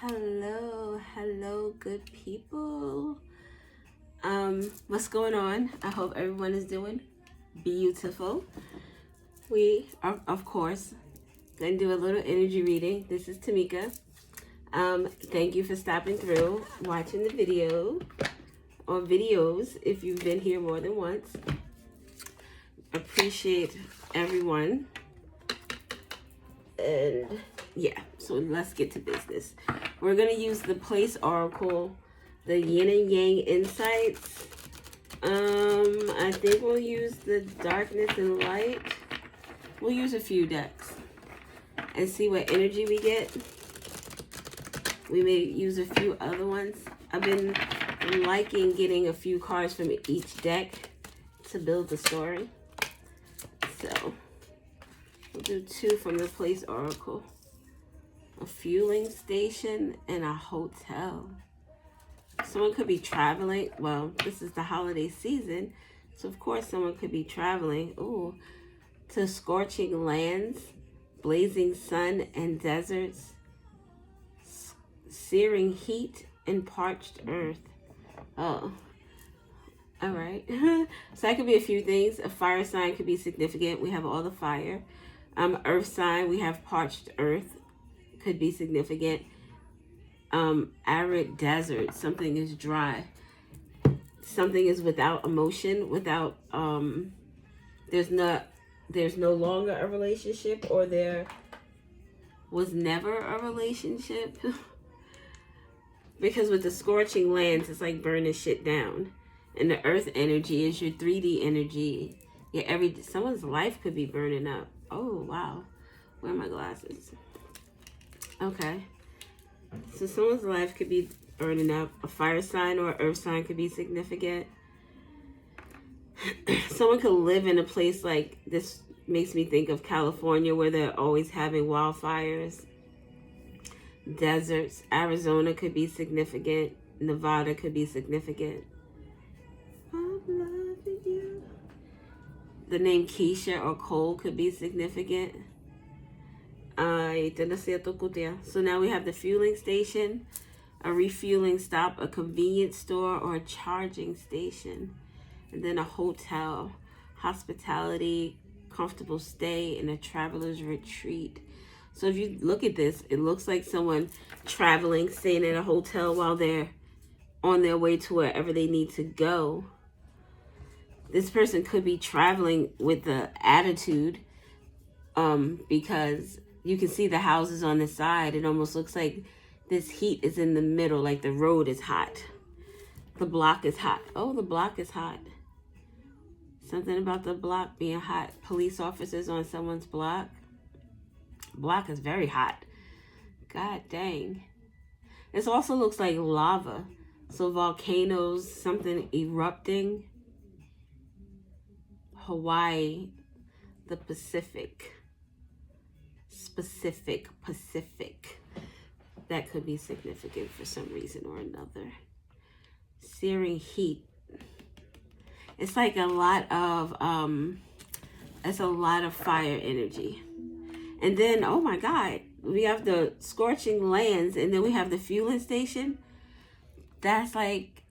Hello, good people. What's going on? I hope everyone is doing beautiful. We are, of course, going to do a little energy reading. This is Tamika. Thank you for stopping through, watching the video or videos if you've been here more than once. Appreciate everyone. And yeah, so let's get to business. We're going to use the Place Oracle, the Yin and Yang Insights. I think we'll use the Darkness and Light. We'll use a few decks and see what energy we get. We may use a few other ones. I've been liking getting a few cards from each deck to build the story. So we'll do two from the Place Oracle. A fueling station and a hotel. Someone could be traveling. Well, this is the holiday season, so of course someone could be traveling to scorching lands, blazing sun and deserts, searing heat and parched earth. Oh, all right. So that could be a few things. A fire sign could be significant. We have all the fire. Earth sign, we have parched earth, could be significant. Arid desert, something is dry, something is without emotion, without there's no longer a relationship, or there was never a relationship. Because with the scorching lands, it's like burning shit down, and the earth energy is your 3D energy. Yeah, someone's life could be burning up. Oh wow, where are my glasses? Okay. So someone's life could be burning up. A fire sign or earth sign could be significant. Someone could live in a place like this. Makes me think of California, where they're always having wildfires. Deserts. Arizona could be significant. Nevada could be significant. I'm loving you. The name Keisha or Cole could be significant. So now we have the fueling station, a refueling stop, a convenience store, or a charging station. And then a hotel, hospitality, comfortable stay, and a traveler's retreat. So if you look at this, it looks like someone traveling, staying at a hotel while they're on their way to wherever they need to go. This person could be traveling with the attitude, because you can see the houses on the side. It almost looks like this heat is in the middle, like the road is hot. The block is hot. Oh, the block is hot. Something about the block being hot. Police officers on someone's block. Block is very hot. God dang. This also looks like lava. So volcanoes, something erupting. Hawaii, the Pacific. Pacific. That could be significant for some reason or another. Searing heat. It's like a lot of fire energy. And then, oh my God, we have the scorching lands, and then we have the fueling station. That's like,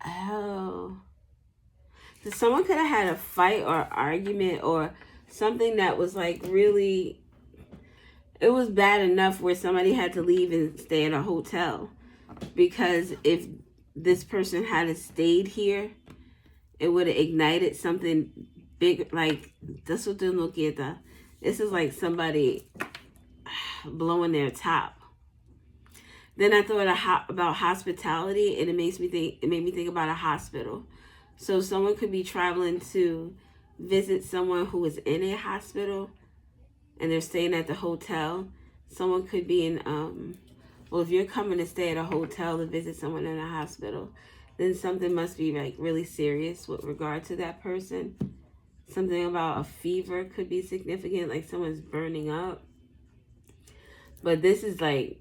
oh. So someone could have had a fight or argument or something that was like really, it was bad enough where somebody had to leave and stay at a hotel. Because if this person had stayed here, it would have ignited something big. Like, this is like somebody blowing their top. Then I thought about hospitality, and it made me think about a hospital. So someone could be traveling to visit someone who is in a hospital, and they're staying at the hotel. Someone could be in, well, if you're coming to stay at a hotel to visit someone in a hospital, then something must be like really serious with regard to that person. Something about a fever could be significant, like someone's burning up. But this is the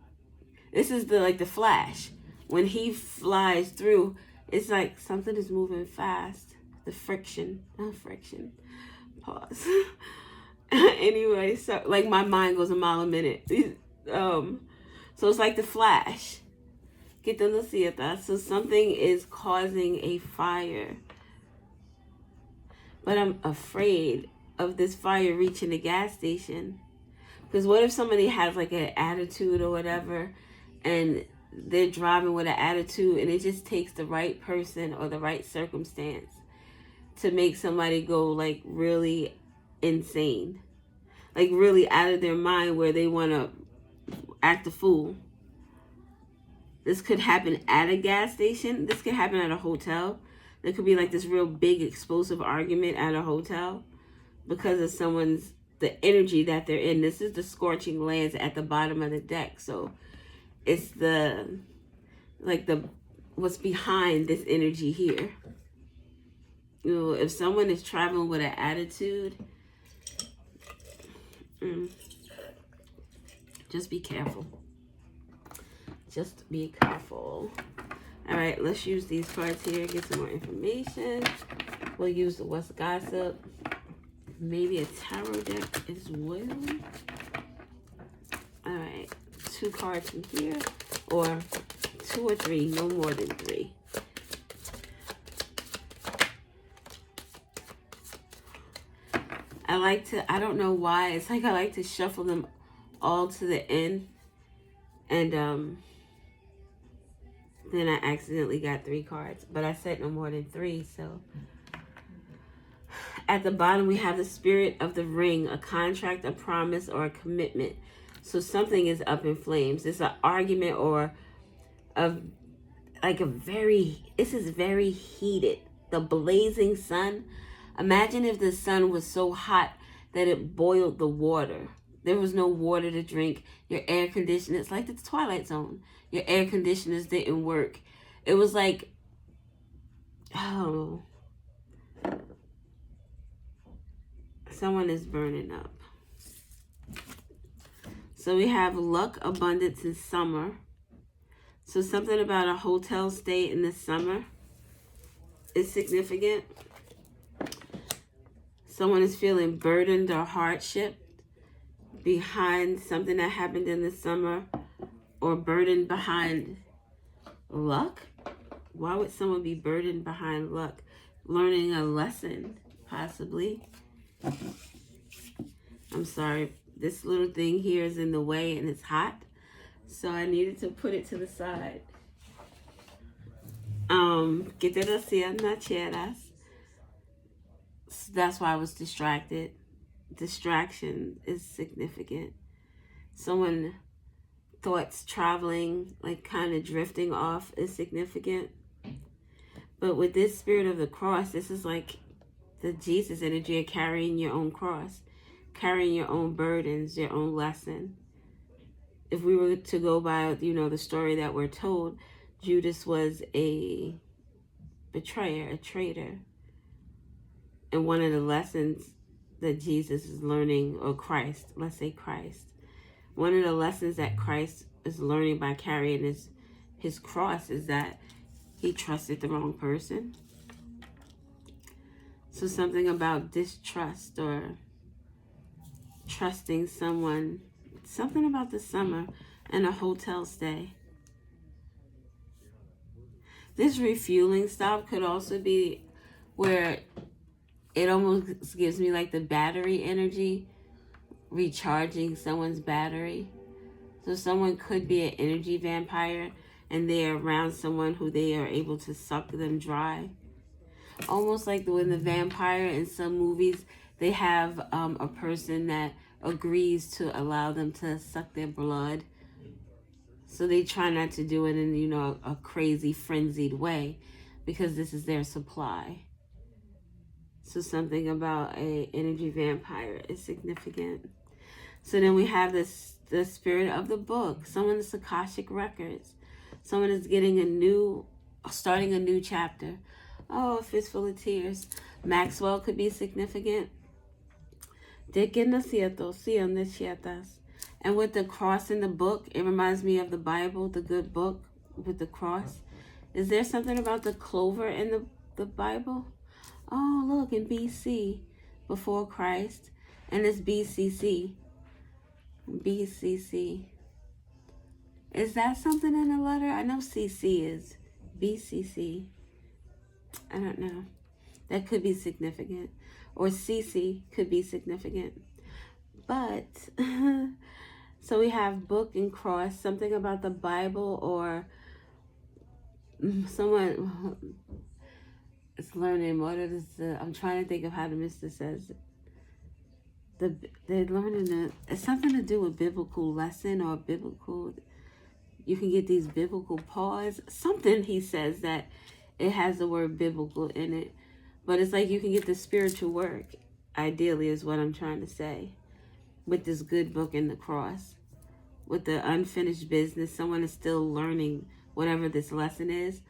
Flash. When he flies through, it's like something is moving fast. The friction. Pause. Anyway, so like my mind goes a mile a minute. So it's like the flash. So something is causing a fire. But I'm afraid of this fire reaching the gas station. Because what if somebody has like an attitude or whatever, and they're driving with an attitude, and it just takes the right person or the right circumstance to make somebody go like really insane, like really out of their mind, where they want to act a fool. This could happen at a gas station. This could happen at a hotel. There could be like this real big explosive argument at a hotel because of the energy that they're in. This is the scorching lands at the bottom of the deck. So it's what's behind this energy here. You know, if someone is traveling with an attitude, just be careful. Just be careful. All right, let's use these cards here, get some more information. We'll use the What's Gossip. Maybe a tarot deck as well. All right, 2 cards from here, or 2 or 3, no more than 3. I don't know why, it's like I like to shuffle them all to the end, and then I accidentally got 3 cards, but I said no more than 3. So at the bottom we have the Spirit of the Ring, a contract, a promise, or a commitment. So something is up in flames. It's an argument or this is very heated. The blazing sun. Imagine if the sun was so hot that it boiled the water. There was no water to drink. Your air conditioner, it's like the Twilight Zone. Your air conditioners didn't work. It was like, oh, someone is burning up. So we have luck, abundance, and summer. So something about a hotel stay in the summer is significant. Someone is feeling burdened or hardship behind something that happened in the summer, or burdened behind luck. Why would someone be burdened behind luck? Learning a lesson, possibly. I'm sorry, this little thing here is in the way and it's hot, so I needed to put it to the side. That's why I was distracted. Distraction is significant. Someone thoughts traveling, like kind of drifting off, is significant. But with this Spirit of the Cross, this is like the Jesus energy of carrying your own cross, carrying your own burdens, your own lesson. If we were to go by, the story that we're told, Judas was a betrayer, a traitor. And one of the lessons that Jesus is learning, or Christ, let's say Christ, one of the lessons that Christ is learning by carrying his cross is that he trusted the wrong person. So something about distrust or trusting someone, something about the summer and a hotel stay. This refueling stop could also be where it almost gives me like the battery energy, recharging someone's battery. So someone could be an energy vampire and they're around someone who they are able to suck them dry. Almost like when the vampire in some movies, they have a person that agrees to allow them to suck their blood. So they try not to do it in, a crazy, frenzied way, because this is their supply. So something about a energy vampire is significant. So then we have the Spirit of the Book. Someone is Akashic Records. Someone is starting a new chapter. Oh, a fistful of tears. Maxwell could be significant. And with the cross in the book, it reminds me of the Bible, the good book with the cross. Is there something about the clover in the Bible? Oh, look, in BC, before Christ. And it's BCC. BCC. Is that something in the letter? I know CC is BCC. I don't know. That could be significant. Or CC could be significant. But, so we have book and cross, something about the Bible, or someone is learning. What is I'm trying to think of how the mister says it. They're learning it's something to do with biblical lesson or biblical. You can get these biblical pause. Something he says that it has the word biblical in it, but it's like you can get the spiritual work. Ideally, is what I'm trying to say. With this good book and the cross, with the unfinished business, someone is still learning whatever this lesson is,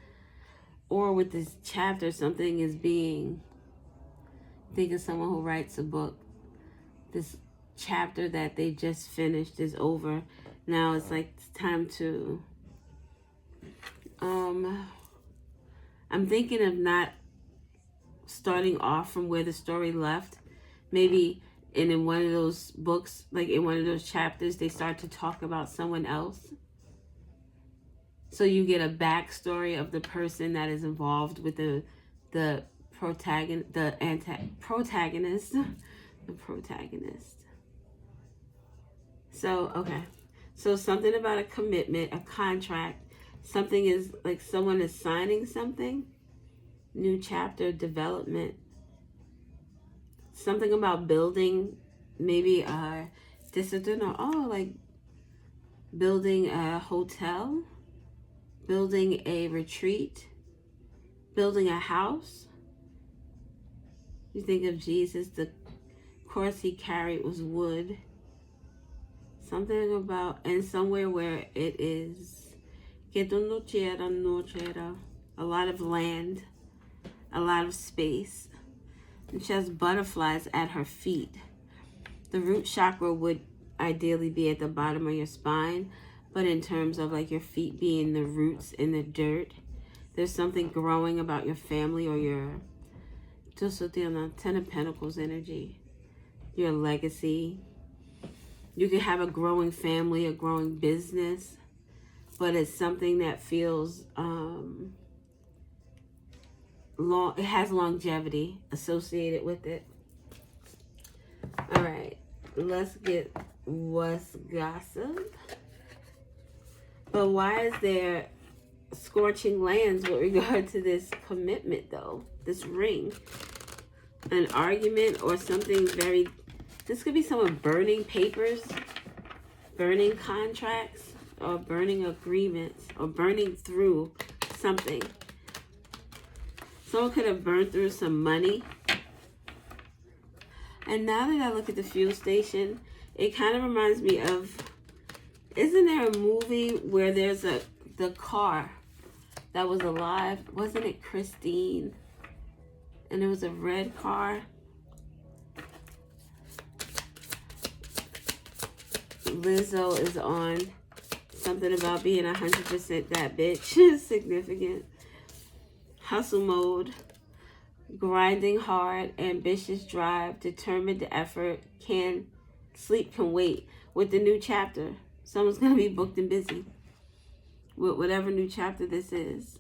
or with this chapter, something is being. Think of someone who writes a book. This chapter that they just finished is over. Now it's like it's time to I'm thinking of not starting off from where the story left. Maybe in one of those books, like in one of those chapters, they start to talk about someone else. So you get a backstory of the person that is involved with the protagonist, the protagonist. So, okay. So something about a commitment, a contract. Something is like someone is signing something. New chapter, development. Something about building. Maybe like building a hotel. Building a retreat. Building a house. You think of Jesus, the cross he carried was wood. Something about, and somewhere where it is a lot of land, a lot of space. And she has butterflies at her feet. The root chakra would ideally be at the bottom of your spine, but in terms of like your feet being the roots in the dirt, there's something growing about your family or your Ten of Pentacles energy, your legacy. You can have a growing family, a growing business, but it's something that feels long. It has longevity associated with it. All right, let's get what's gossip. But why is there scorching lands with regard to this commitment, though? This ring, an argument or something very. This could be someone burning papers, burning contracts, or burning agreements, or burning through something. Someone could have burned through some money. And now that I look at the fuel station, it kind of reminds me of, isn't there a movie where there's the car that was alive? Wasn't it Christine? And it was a red car. Lizzo is on. Something about being 100% that bitch is significant. Hustle mode. Grinding hard. Ambitious drive. Determined effort. Sleep can wait. With the new chapter, someone's going to be booked and busy with whatever new chapter this is.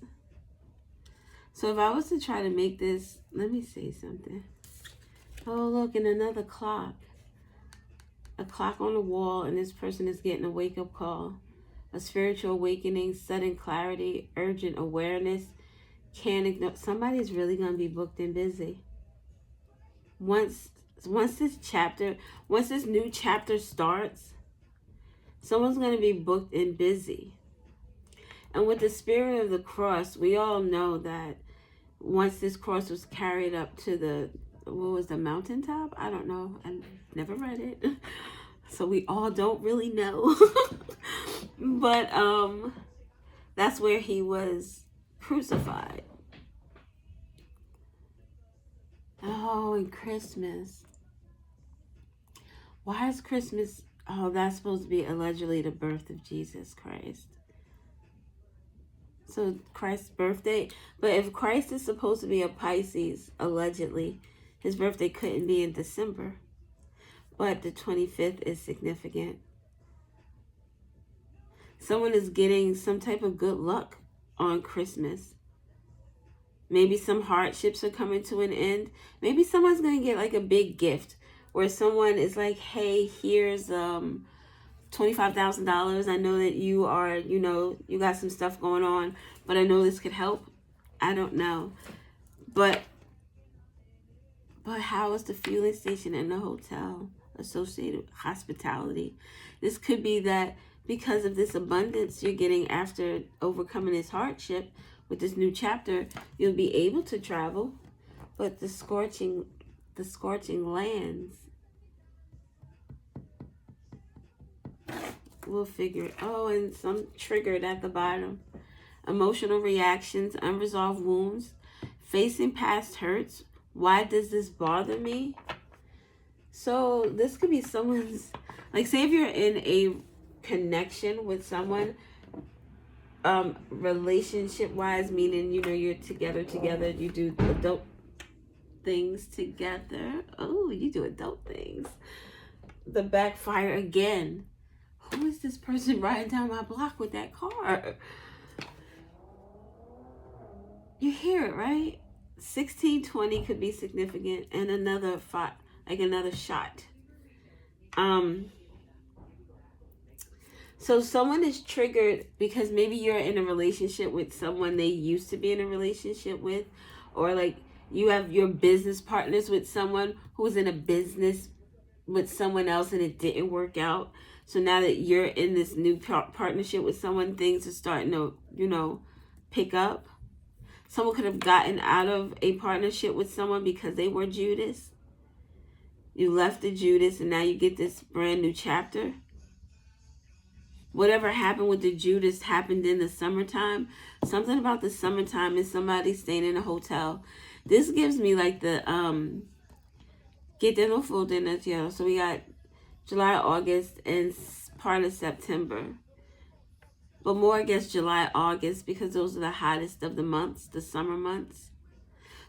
So if I was to try to make this, let me say something. Oh, look, and another clock. A clock on the wall, and this person is getting a wake-up call. A spiritual awakening, sudden clarity, urgent awareness. Can't ignore. Somebody's really going to be booked and busy. Once this new chapter starts, someone's going to be booked and busy. And with the spirit of the cross, we all know that once this cross was carried up to the mountaintop? I don't know. I never read it. So we all don't really know. But that's where he was crucified. Oh, and Christmas. Why is Christmas? Oh, that's supposed to be allegedly the birth of Jesus Christ. So Christ's birthday. But if Christ is supposed to be a Pisces, allegedly, his birthday couldn't be in December. But the 25th is significant. Someone is getting some type of good luck on Christmas. Maybe some hardships are coming to an end. Maybe someone's going to get like a big gift where someone is like, hey, here's $25,000. I know that you are, you got some stuff going on, but I know this could help. I don't know. But how is the fueling station and the hotel associated with hospitality? This could be that because of this abundance you're getting after overcoming this hardship with this new chapter, you'll be able to travel. But the scorching lands, we'll figure it. Oh, and some triggered at the bottom. Emotional reactions, unresolved wounds, facing past hurts. Why does this bother me? So this could be someone's, like, say if you're in a connection with someone, relationship wise, meaning, you're together, you do adult things together. Oh, you do adult things. The backfire again. Who is this person riding down my block with that car? You hear it, right? 1620 could be significant, and another shot. So someone is triggered because maybe you're in a relationship with someone they used to be in a relationship with, or like you have your business partners with someone who was in a business with someone else and it didn't work out. So now that you're in this new partnership with someone, things are starting to, pick up. Someone could have gotten out of a partnership with someone because they were Judas. You left the Judas and now you get this brand new chapter. Whatever happened with the Judas happened in the summertime. Something about the summertime is somebody staying in a hotel. This gives me like the get there no full dinner, yeah. So we got July, August, and part of September. But more, I guess, July, August, because those are the hottest of the months, the summer months.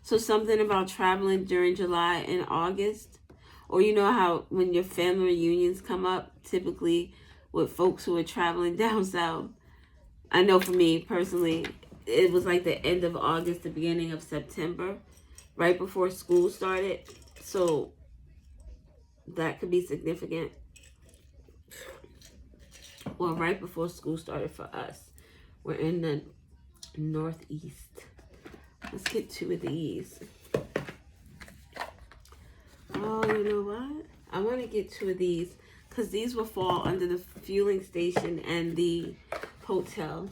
So something about traveling during July and August. Or you know how when your family reunions come up, typically with folks who are traveling down south. I know for me personally, it was like the end of August, the beginning of September, right before school started. So that could be significant. Well, right before school started for us. We're in the Northeast. Let's get two of these. Oh, you know what? I want to get two of these because these will fall under the fueling station and the hotel.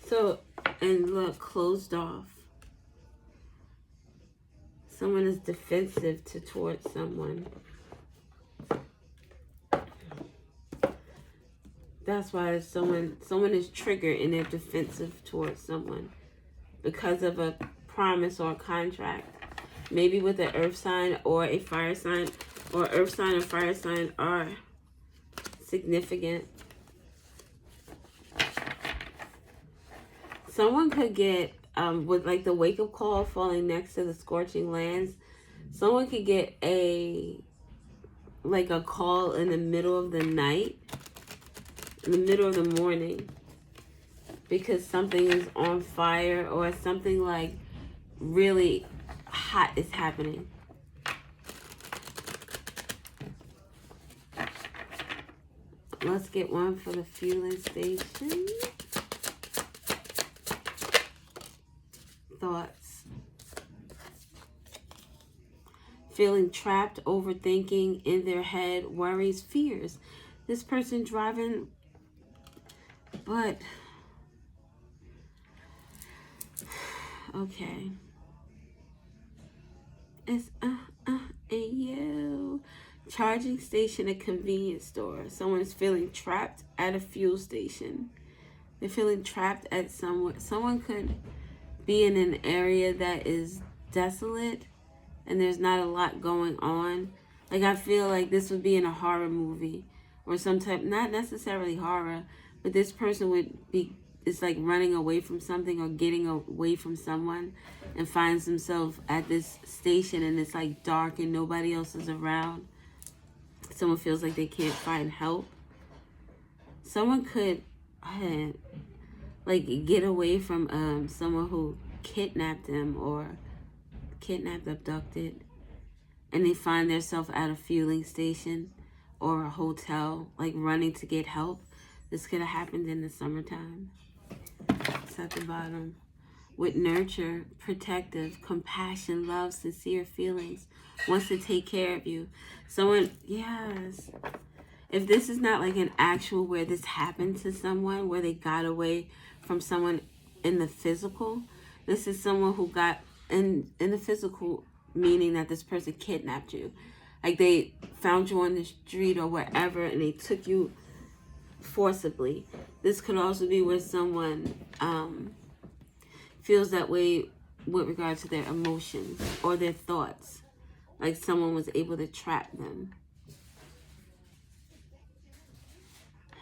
So, and look, closed off. Someone is defensive towards someone. That's why someone is triggered and they're defensive towards someone because of a promise or a contract. Maybe with an earth sign or a fire sign, or earth sign and fire sign are significant. Someone could get, with like the wake-up call falling next to the scorching lands, someone could get a call in the middle of the night, in the middle of the morning, because something is on fire or something like really hot is happening. Let's get one for the fueling station. Thoughts. Feeling trapped, overthinking in their head, worries, fears. This person driving, but okay. It's you. Charging station, a convenience store. Someone's feeling trapped at a fuel station. They're feeling trapped at somewhere. Someone could be in an area that is desolate and there's not a lot going on. Like, I feel like this would be in a horror movie or some type, not necessarily horror, but this person would be it's like running away from something or getting away from someone, and finds himself at this station and it's like dark and nobody else is around. Someone feels like they can't find help. Someone could like get away from someone who kidnapped them or abducted, and they find themselves at a fueling station or a hotel, like running to get help. This could have happened in the summertime. It's at the bottom. With nurture, protective, compassion, love, sincere feelings, wants to take care of you. Someone, yes. If this is not like an actual where this happened to someone, where they got away from someone in the physical, this is someone who got in the physical, meaning that this person kidnapped you. Like they found you on the street or wherever and they took you forcibly. This could also be where someone feels that way with regard to their emotions or their thoughts. Like someone was able to trap them.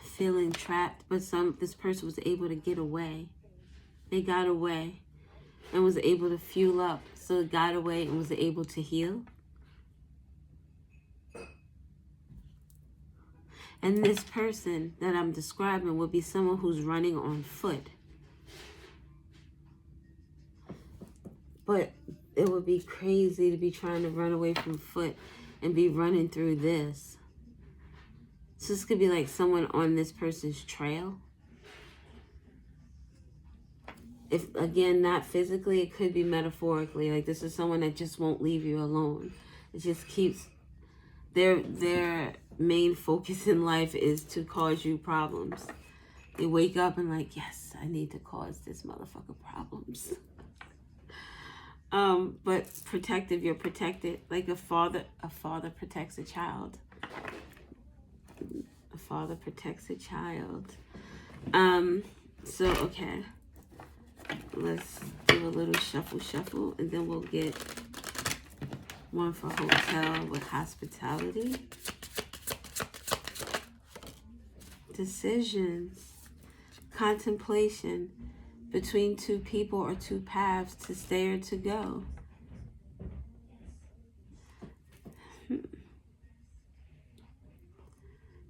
Feeling trapped, but this person was able to get away. They got away and was able to fuel up. So it got away and was able to heal. And this person that I'm describing would be someone who's running on foot. But it would be crazy to be trying to run away from foot and be running through this. So this could be like someone on this person's trail. If, again, not physically, it could be metaphorically. Like this is someone that just won't leave you alone. It just keeps, their main focus in life is to cause you problems. They wake up and like, yes, I need to cause this motherfucker problems. But protective, you're protected. Like a father protects a child. A father protects a child. So, okay. Let's do a little shuffle, and then we'll get one for hotel with hospitality. Decisions. Contemplation. Between two people or two paths, to stay or to go.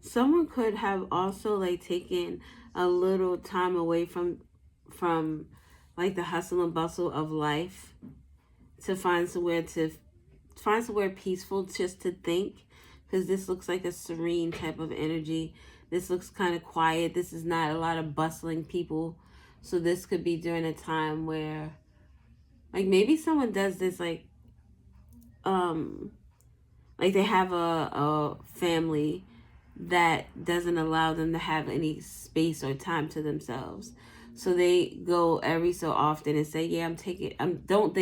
Someone could have also like taken a little time away from like the hustle and bustle of life to find somewhere peaceful, just to think, because this looks like a serene type of energy. This looks kind of quiet. This is not a lot of bustling people. So this could be during a time where, like, maybe someone does this, like they have a family that doesn't allow them to have any space or time to themselves. So they go every so often and say, yeah, they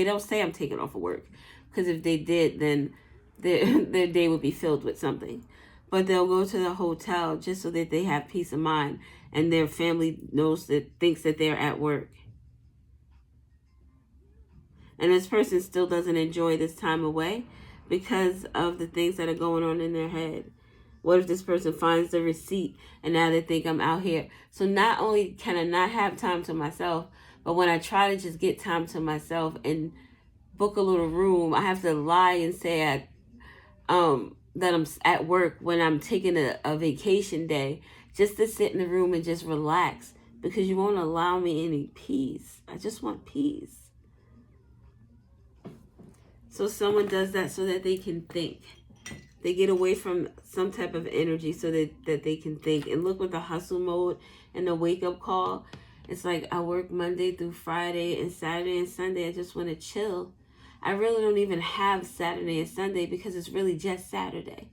don't say I'm taking off of work, because if they did, then their day would be filled with something. But they'll go to the hotel just so that they have peace of mind and their family thinks that they're at work. And this person still doesn't enjoy this time away because of the things that are going on in their head. What if this person finds the receipt and now they think I'm out here? So not only can I not have time to myself, but when I try to just get time to myself and book a little room, I have to lie and say that I'm at work when I'm taking a vacation day, just to sit in the room and just relax, because you won't allow me any peace. I just want peace. So someone does that so that they can think. They get away from some type of energy so that they can think. And look, with the hustle mode and the wake-up call, it's like I work Monday through Friday, and Saturday and Sunday I just want to chill. I really don't even have Saturday and Sunday because it's really just Saturday.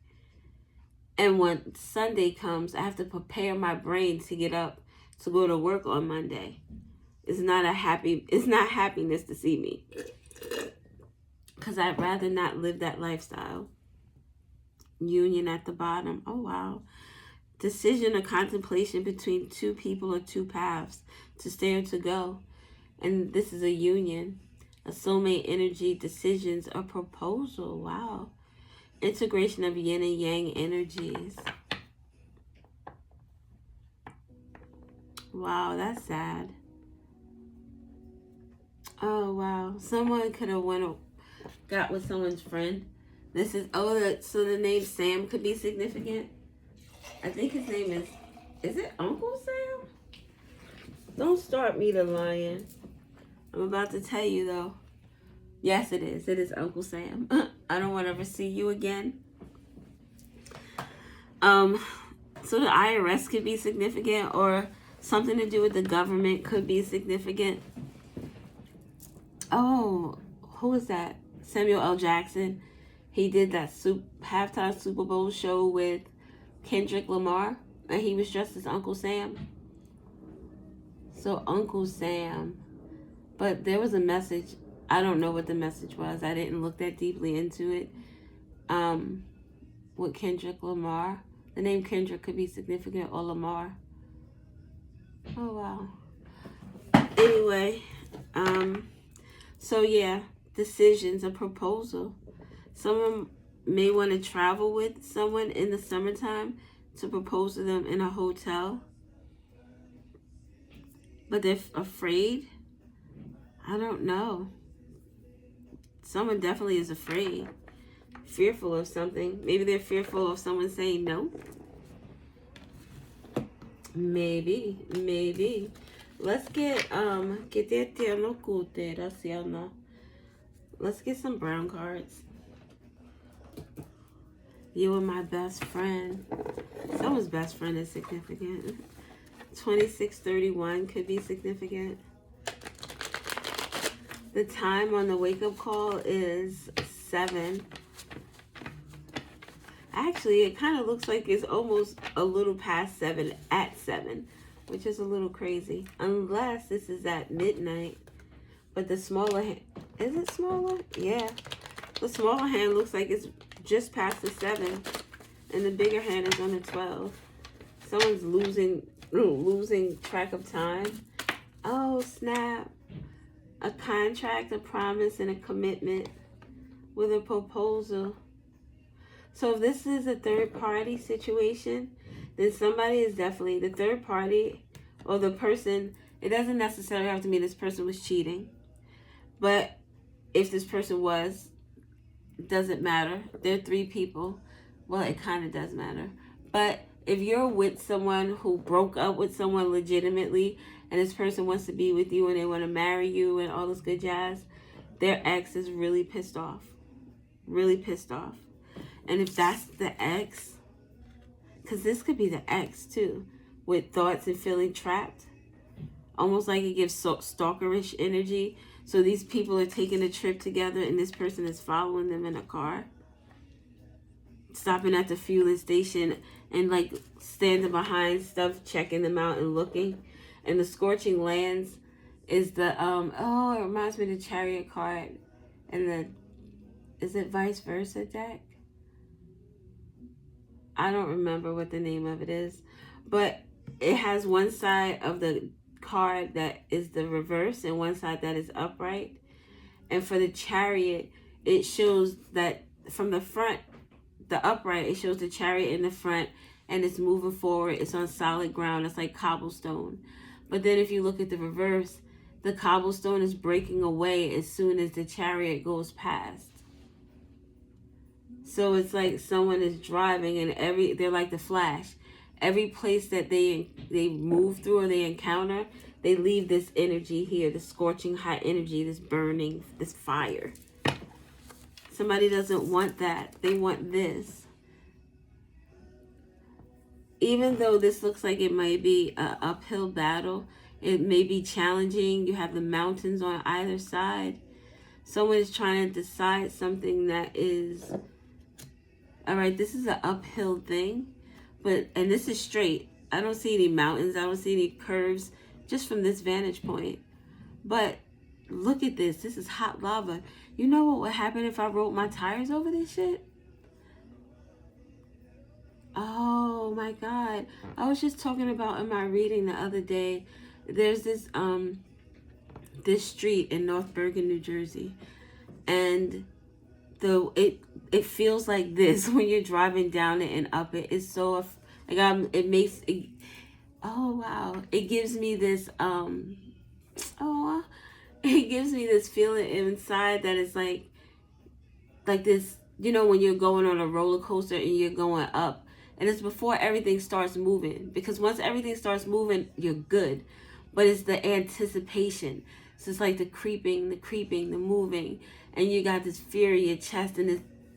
And when Sunday comes, I have to prepare my brain to get up to go to work on Monday. It's not happiness to see me, because I'd rather not live that lifestyle. Union at the bottom. Oh, wow. Decision or contemplation between two people or two paths, to stay or to go. And this is a union. A soulmate energy, decisions, a proposal. Wow. Integration of yin and yang energies. Wow. wow, that's sad. Oh, wow. Someone could have got with someone's friend. This is, so the name Sam could be significant. I think his name is it Uncle Sam? Don't start me to lying. I'm about to tell you though. Yes, it is. It is Uncle Sam. I don't want to ever see you again. So the IRS could be significant, or something to do with the government could be significant. Oh, who was that? Samuel L. Jackson. He did that halftime Super Bowl show with Kendrick Lamar, and he was dressed as Uncle Sam. So Uncle Sam. But there was a message. I don't know what the message was. I didn't look that deeply into it. With Kendrick Lamar. The name Kendrick could be significant, or Lamar. Oh, wow. Anyway, so yeah, decisions, a proposal. Someone may want to travel with someone in the summertime to propose to them in a hotel. But they're afraid. I don't know. Someone definitely is afraid. Fearful of something. Maybe they're fearful of someone saying no. Maybe. Let's get let's get some brown cards. You are my best friend. Someone's best friend is significant. 2631 could be significant. The time on the wake-up call is 7. Actually, it kind of looks like it's almost a little past 7 at 7, which is a little crazy. Unless this is at midnight. But the smaller hand, is it smaller? Yeah. The smaller hand looks like it's just past the 7. And the bigger hand is on the 12. Someone's losing track of time. Oh, snap. A contract, a promise, and a commitment with a proposal. So if this is a third party situation, then somebody is definitely the third party, or the person. It doesn't necessarily have to mean this person was cheating. But if this person was, doesn't matter. They're 3 people. Well, it kind of does matter. But if you're with someone who broke up with someone legitimately, and this person wants to be with you and they want to marry you and all this good jazz, their ex is really pissed off. Really pissed off. And if that's the ex, because this could be the ex too, with thoughts and feeling trapped, almost like it gives stalkerish energy. So these people are taking a trip together and this person is following them in a car, stopping at the fueling station and like standing behind stuff, checking them out and looking. And the scorching lands is the it reminds me of the Chariot card and the, is it vice versa deck? I don't remember what the name of it is, but it has one side of the card that is the reverse and one side that is upright. And for the Chariot, it shows that from the front, the upright, it shows the Chariot in the front and it's moving forward. It's on solid ground. It's like cobblestone. But then if you look at the reverse, the cobblestone is breaking away as soon as the Chariot goes past. So it's like someone is driving and they're like the Flash. Every place that they move through or they encounter, they leave this energy here, this scorching hot energy, this burning, this fire. Somebody doesn't want that. They want this. Even though this looks like it might be an uphill battle, it may be challenging. You have the mountains on either side. Someone is trying to decide something that is, all right, this is an uphill thing, and this is straight. I don't see any mountains. I don't see any curves just from this vantage point. But look at this. This is hot lava. You know what would happen if I rolled my tires over this shit? Oh my God. I was just talking about in my reading the other day, there's this street in North Bergen, New Jersey. And it feels like this when you're driving down it and up it. It's so, like, it makes it, oh wow, it gives me this it gives me this feeling inside that it's like this, you know, when you're going on a roller coaster and you're going up, and it's before everything starts moving, because once everything starts moving you're good, but it's the anticipation. So it's like the creeping, the moving, and you got this fear in your chest and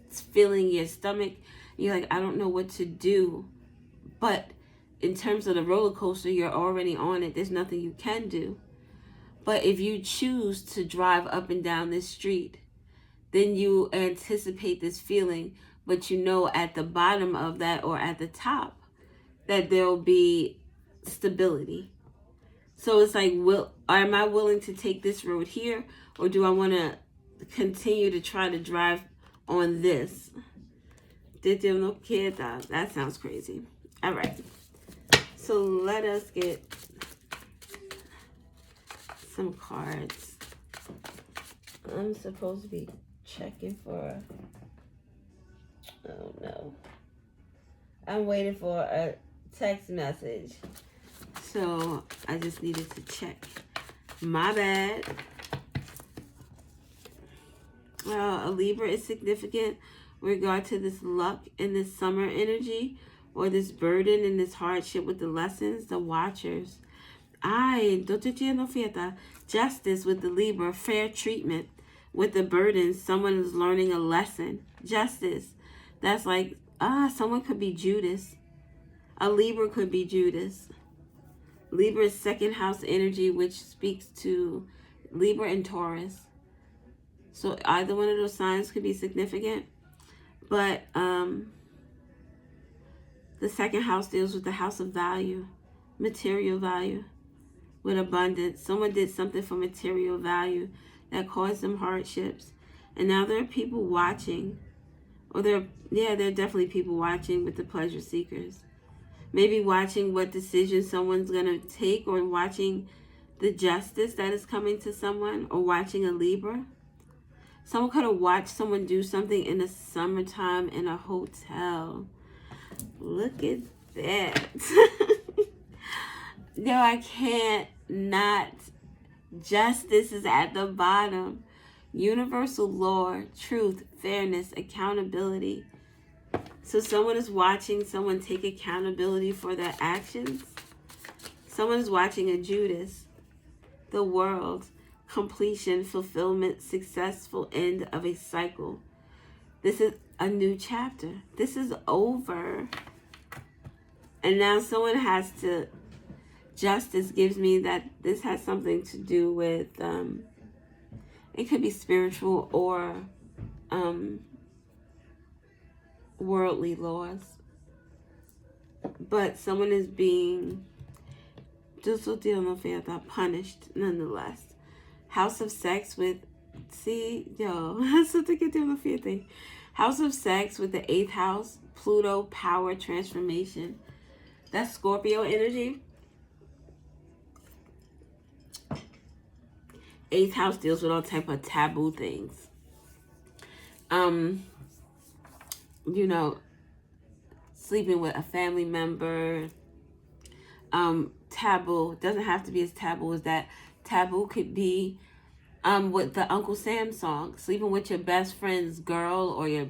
it's filling your stomach. You're like, I don't know what to do. But in terms of the roller coaster, you're already on it. There's nothing you can do. But if you choose to drive up and down this street, then you anticipate this feeling, but you know at the bottom of that, or at the top, that there'll be stability. So it's like, am I willing to take this road here, or do I want to continue to try to drive on this? That sounds crazy. All right. So let us get some cards. I'm supposed to be checking for, oh no, I'm waiting for a text message, so I just needed to check. My bad. A Libra is significant with regard to this luck and this summer energy, or this burden and this hardship with the lessons, the watchers. Justice with the Libra, fair treatment with the burden. Someone is learning a lesson. Justice. That's like, someone could be Judas. A Libra could be Judas. Libra's second house energy, which speaks to Libra and Taurus. So either one of those signs could be significant. But the second house deals with the house of value, material value, with abundance. Someone did something for material value that caused them hardships. And now there are people watching. Or there are definitely people watching with the pleasure seekers. Maybe watching what decision someone's going to take, or watching the justice that is coming to someone, or watching a Libra. Someone could have watched someone do something in the summertime in a hotel. Look at that. No, I can't not. Justice is at the bottom. Universal law, truth, fairness, accountability. So someone is watching someone take accountability for their actions. Someone is watching a Judas. The world, completion, fulfillment, successful end of a cycle. This is a new chapter. This is over. And now someone has to, justice gives me that this has something to do with, it could be spiritual or worldly laws. But someone is being punished nonetheless. House of sex with, House of sex with the 8th house, Pluto, power, transformation. That's Scorpio energy. 8th house deals with all type of taboo things. Sleeping with a family member. Taboo doesn't have to be as taboo as that. Taboo could be with the Uncle Sam song, sleeping with your best friend's girl, or your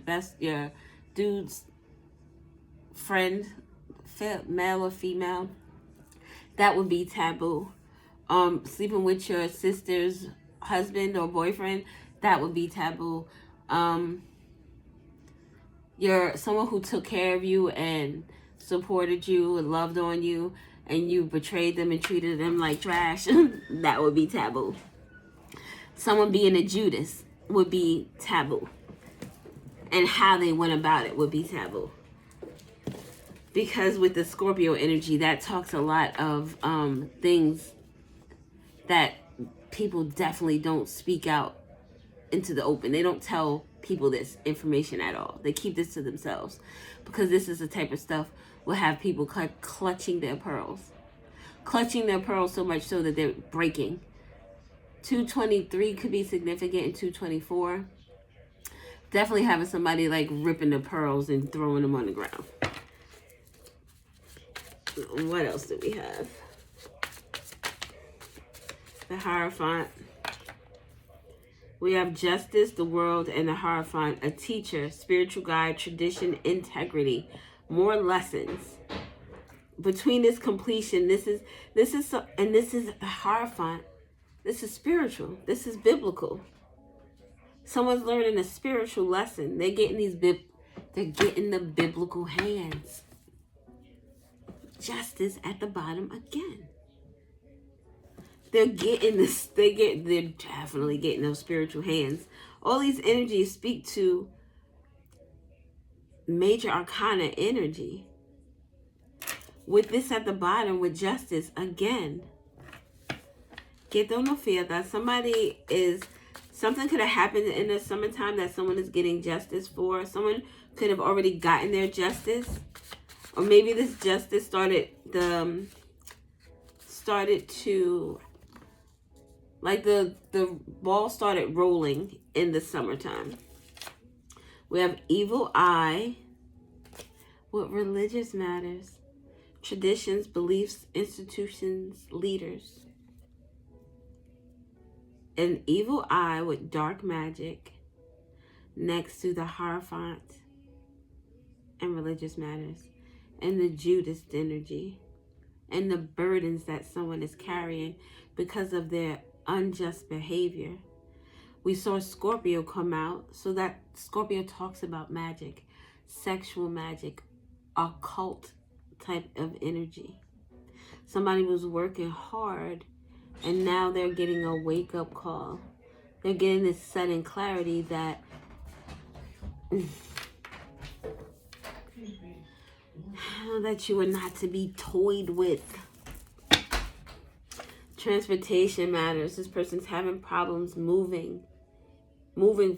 dude's friend, male or female. That would be taboo. Sleeping with your sister's husband or boyfriend, that would be taboo. You're someone who took care of you and supported you and loved on you, and you betrayed them and treated them like trash. That would be taboo. Someone being a Judas would be taboo. And how they went about it would be taboo. Because with the Scorpio energy, that talks a lot of things that people definitely don't speak out into the open. They don't tell people this information at all. They keep this to themselves, because this is the type of stuff will have people clutching their pearls so much so that they're breaking. 223 could be significant, and 224 definitely having somebody like ripping the pearls and throwing them on the ground. What else do we have? The Hierophant. We have justice, the world, and the Hierophant. A teacher, spiritual guide, tradition, integrity. More lessons. Between this completion, this is the Hierophant. This is spiritual. This is biblical. Someone's learning a spiritual lesson. They're getting the biblical hands. Justice at the bottom again. They're definitely getting those spiritual hands. All these energies speak to major arcana energy. With this at the bottom, with justice again. Que no fear that something could have happened in the summertime that someone is getting justice for. Someone could have already gotten their justice. Or maybe this justice started to, like the ball started rolling in the summertime. We have evil eye. What religious matters. Traditions, beliefs, institutions, leaders. An evil eye with dark magic next to the Hierophant and religious matters. And the Judas energy. And the burdens that someone is carrying because of their unjust behavior. We saw Scorpio come out. So that Scorpio talks about magic, sexual magic, occult type of energy. Somebody was working hard and now they're getting a wake-up call. They're getting this sudden clarity that that you are not to be toyed with. Transportation matters. This person's having problems moving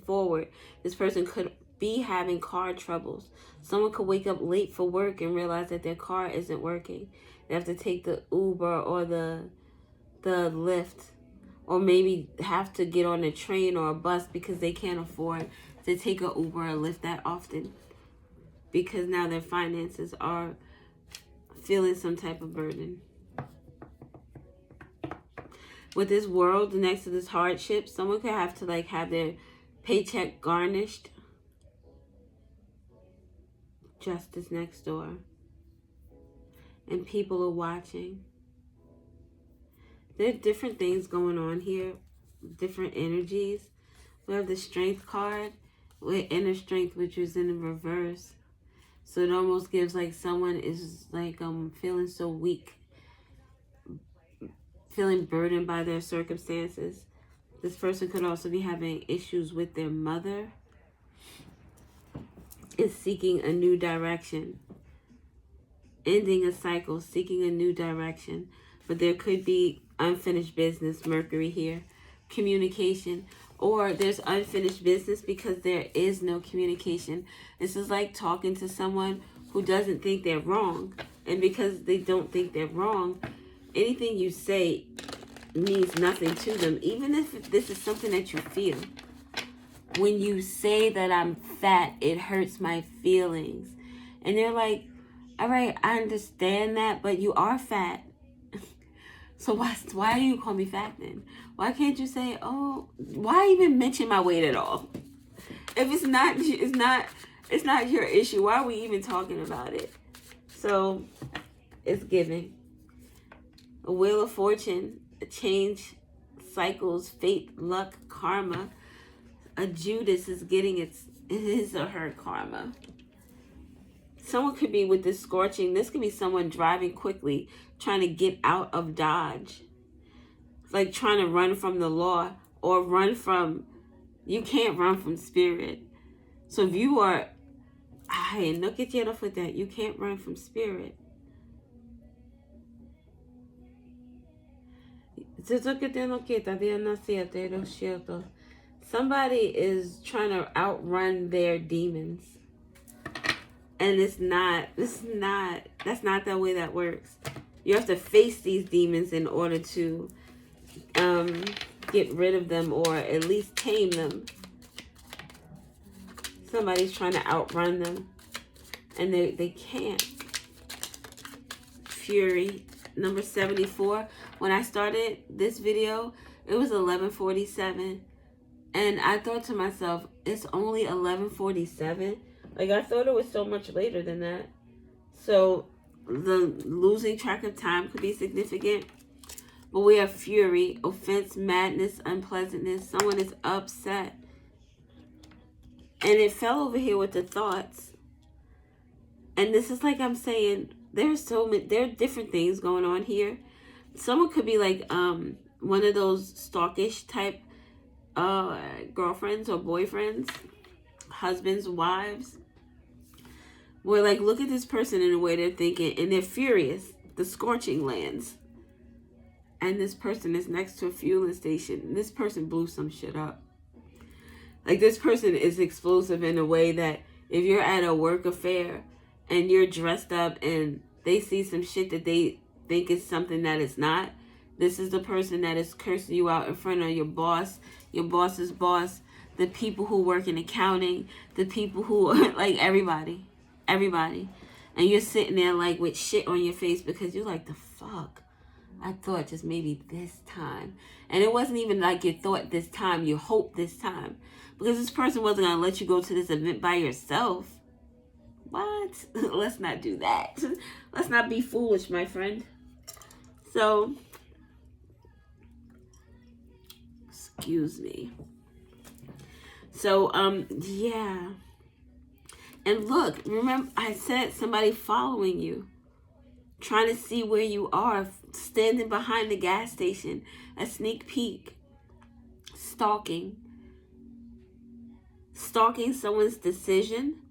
forward. This person could be having car troubles. Someone could wake up late for work and realize that their car isn't working. They have to take the Uber or the Lyft, or maybe have to get on a train or a bus because they can't afford to take a Uber or Lyft that often, because now their finances are feeling some type of burden. With this world next to this hardship, someone could have to have their paycheck garnished. Justice next door. And people are watching. There are different things going on here. Different energies. We have the Strength card with inner strength, which is in the reverse. So it almost gives someone is feeling so weak. Feeling burdened by their circumstances. This person could also be having issues with their mother. Is seeking a new direction. Ending a cycle, seeking a new direction. But there could be unfinished business, Mercury here. Communication. Or there's unfinished business because there is no communication. This is like talking to someone who doesn't think they're wrong. And because they don't think they're wrong, anything you say means nothing to them. Even if this is something that you feel. When you say that I'm fat, it hurts my feelings. And they're like, all right, I understand that, but you are fat. So why do you call me fat then? Why can't you say, oh, why even mention my weight at all? If it's not your issue, why are we even talking about it? So it's giving. A wheel of fortune, a change, cycles, fate, luck, karma. A Judas is getting his or her karma. Someone could be with this scorching. This could be someone driving quickly, trying to get out of Dodge. Like trying to run from the law or you can't run from spirit. So if you are, no que quiero for that, you can't run from spirit. Somebody is trying to outrun their demons. And that's not the way that works. You have to face these demons in order to get rid of them or at least tame them. Somebody's trying to outrun them and they can't. Fury, number 74. When I started this video, it was 11:47. And I thought to myself, it's only 11:47. Like, I thought it was so much later than that. So the losing track of time could be significant. But we have fury, offense, madness, unpleasantness. Someone is upset. And it fell over here with the thoughts. And this is like I'm saying, there are different things going on here. Someone could be like one of those stalkish type girlfriends or boyfriends, husbands, wives. Where like, look at this person in the way they're thinking, and they're furious. The scorching lands. And this person is next to a fueling station. And this person blew some shit up. Like, this person is explosive in a way that if you're at a work affair and you're dressed up and they see some shit that they think is something that it's not, this is the person that is cursing you out in front of your boss's boss, the people who work in accounting, the people who are like everybody. And you're sitting there like with shit on your face because you're like, the fuck? I thought just maybe this time. And it wasn't even like you thought this time, you hoped this time. Because this person wasn't going to let you go to this event by yourself. What? Let's not do that. Let's not be foolish, my friend. So, excuse me. So, yeah. And look, remember I said somebody following you. Trying to see where you are, standing behind the gas station, a sneak peek, stalking someone's decision.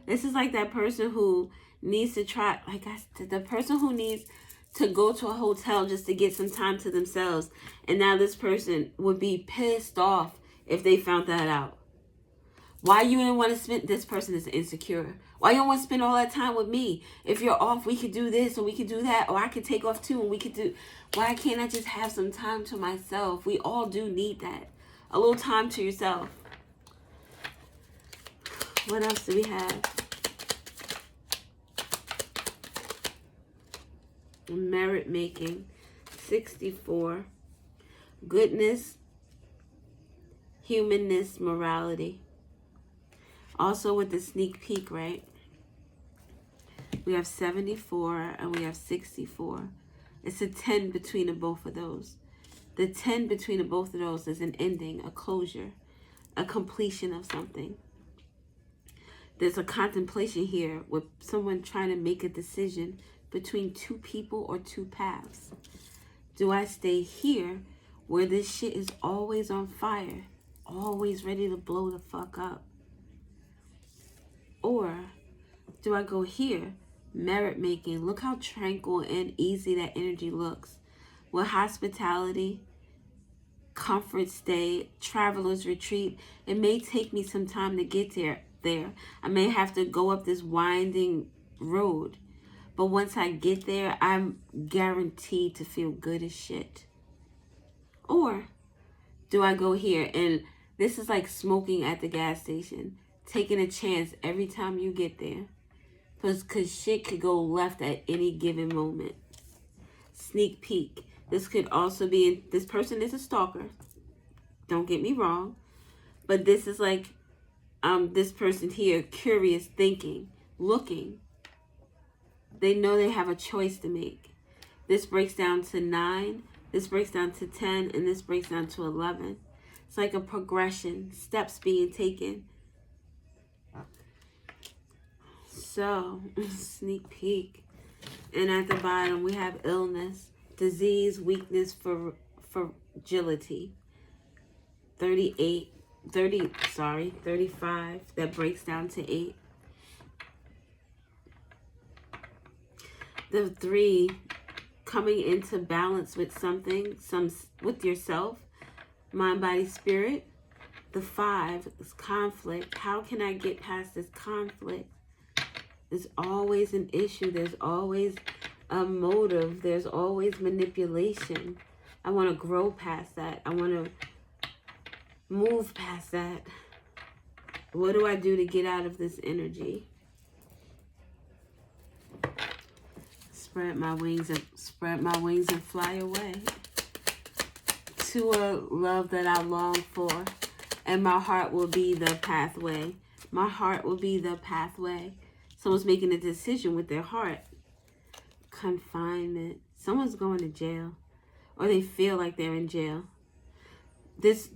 This is like that person who needs to try, the person who needs to go to a hotel just to get some time to themselves. And now this person would be pissed off if they found that out. Why you didn't want to spend, this person is insecure. Why you don't want to spend all that time with me? If you're off, we could do this or we could do that, or I could take off too and we could do, why can't I just have some time to myself? We all do need that. A little time to yourself. What else do we have? Merit making, 64. Goodness, humanness, morality. Also with the sneak peek, right? We have 74 and we have 64. It's a 10 between the both of those. The 10 between the both of those is an ending, a closure, a completion of something. There's a contemplation here with someone trying to make a decision between two people or two paths. Do I stay here where this shit is always on fire, always ready to blow the fuck up? Or do I go here, merit making? Look how tranquil and easy that energy looks. With hospitality, comfort stay, traveler's retreat. It may take me some time to get there. I may have to go up this winding road. But once I get there, I'm guaranteed to feel good as shit. Or do I go here? And this is like smoking at the gas station. Taking a chance every time you get there. Because shit could go left at any given moment. Sneak peek. This could also be, this person is a stalker. Don't get me wrong. But this is like this person here, curious, thinking, looking. They know they have a choice to make. This breaks down to 9. This breaks down to 10. And this breaks down to 11. It's like a progression. Steps being taken. So, sneak peek. And at the bottom, we have illness, disease, weakness, fragility. 35. That breaks down to 8. The 3, coming into balance with something, with yourself, mind, body, spirit. The 5 is conflict. How can I get past this conflict? There's always an issue. There's always a motive. There's always manipulation. I want to grow past that. I want to move past that. What do I do to get out of this energy? Spread my wings and fly away to a love that I long for, and my heart will be the pathway. My heart will be the pathway. Someone's making a decision with their heart. Confinement. Someone's going to jail, or they feel like they're in jail. This